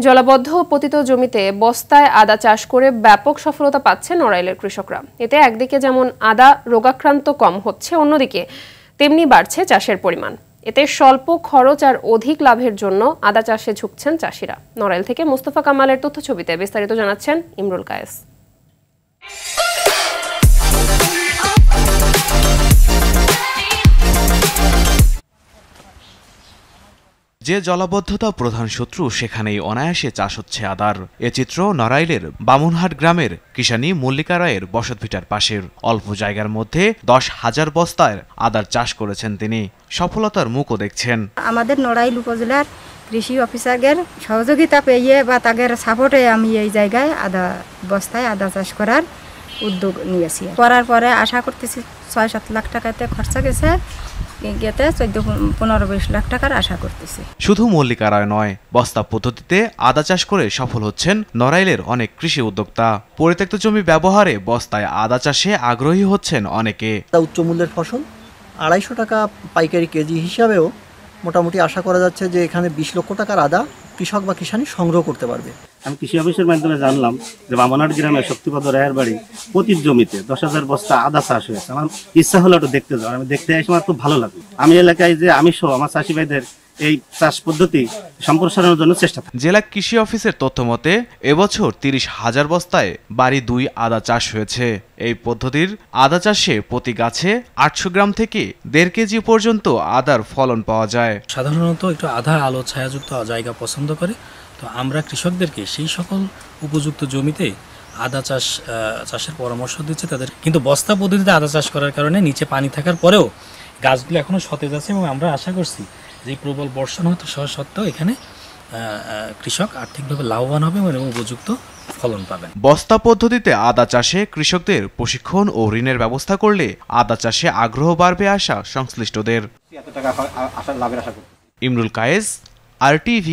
জলাবদ্ধ ও পতিত জমিতে বস্তায় আদা চাষ করে ব্যাপক সফলতা পাচ্ছে নড়াইলের কৃষকরা। এতে একদিকে যেমন আদা রোগাক্রান্ত কম হচ্ছে, অন্যদিকে তেমনি বাড়ছে চাষের পরিমাণ। এতে স্বল্প খরচ আর অধিক লাভের জন্য আদা চাষে ঝুঁকছেন চাষিরা। নড়াইল থেকে মোস্তফা কামালের তথ্যছবিতে বিস্তারিত জানাচ্ছেন ইমরুল কায়েস। যে জলাবদ্ধতা প্রধান শত্রু, সেখানেই অনায়াসে চাষ হচ্ছে আদার। এ চিত্র নড়াইলের বামুনহাট গ্রামের কিষানী মল্লিকা রায়ের বসতভিটার পাশের। অল্প জায়গার মধ্যে 10,000 বস্তায় আদার চাষ করেছেন তিনি। সফলতার মুখও দেখছেন। আমাদের নড়াইল উপজেলার কৃষি অফিসারদের সহযোগিতা পেয়ে বা তাদের সাপোর্টে আমি এই জায়গায় বস্তায় আদা চাষ করার উদ্যোগ নিয়েছি। করার পরে আশা করতেছি 6-7 লাখ টাকাতে খরচা গেছে, 14-15-20 লাখ টাকার আশা করতেছি। শুধু মল্লিকা রায় নয়, বস্তা পদ্ধতিতে আদা চাষ করে সফল হচ্ছেন নড়াইলের অনেক কৃষি উদ্যোক্তা। পরিত্যক্ত জমি ব্যবহারে বস্তায় আদা চাষে আগ্রহী হচ্ছেন অনেকে। উচ্চ মূল্যের ফসল 250 টাকা পাইকারি কেজি হিসাবেও মোটামুটি আশা করা যাচ্ছে যে এখানে 20 লক্ষ টাকার আদা কৃষক বা কিষানী সংগ্রহ করতে পারবে। আমি কৃষি অফিসের মাধ্যমে জানলাম যে বামনহাট গ্রামের শক্তিপদ রায়ের বাড়ি পতিত জমিতে 10,000 বস্তা আদা চাষ হয়েছে। আমার ইচ্ছা হলো একটু দেখতে যাওয়ার। আমি দেখতে এসে আমার খুব ভালো লাগলো। আমি এলাকায় যে আমি সহ আমার চাষি ভাইদের এই চাষ পদ্ধতি সম্প্রসারণের জন্য চেষ্টা করি। জেলা কৃষি অফিসের তথ্য মতে এবছর 30,000 বস্তায় বাড়ি 2 আদা চাষ হয়েছে। এই পদ্ধতির আদা চাষে প্রতি গাছে 800 গ্রাম থেকে 1.5 কেজি পর্যন্ত আদার ফলন পাওয়া যায়। সাধারণত একটু আধা আলো ছায়াযুক্ত জায়গা পছন্দ করে, তো আমরা কৃষকদেরকে সেই সকল উপযুক্ত জমিতে আদা চাষের পরামর্শ দিচ্ছে তাদের। কিন্তু বস্তা পদ্ধতিতে আদা চাষ করার কারণে নিচে পানি থাকার পরেও গাছগুলো এখনো সতেজ আছে এবং আমরা আশা করছি যে প্রবল বর্ষণ হতে সত্ত্বেও এখানে কৃষক আর্থিকভাবে লাভবান হবে এবং উপযুক্ত ফলন পাবেন। বস্তা পদ্ধতিতে আদা চাষে কৃষকদের প্রশিক্ষণ ও ঋণের ব্যবস্থা করলে আদা চাষে আগ্রহ বাড়বে আশা সংশ্লিষ্টদের। এত টাকা লাভের আশা করি। ইমরুল কায়েস, RTV।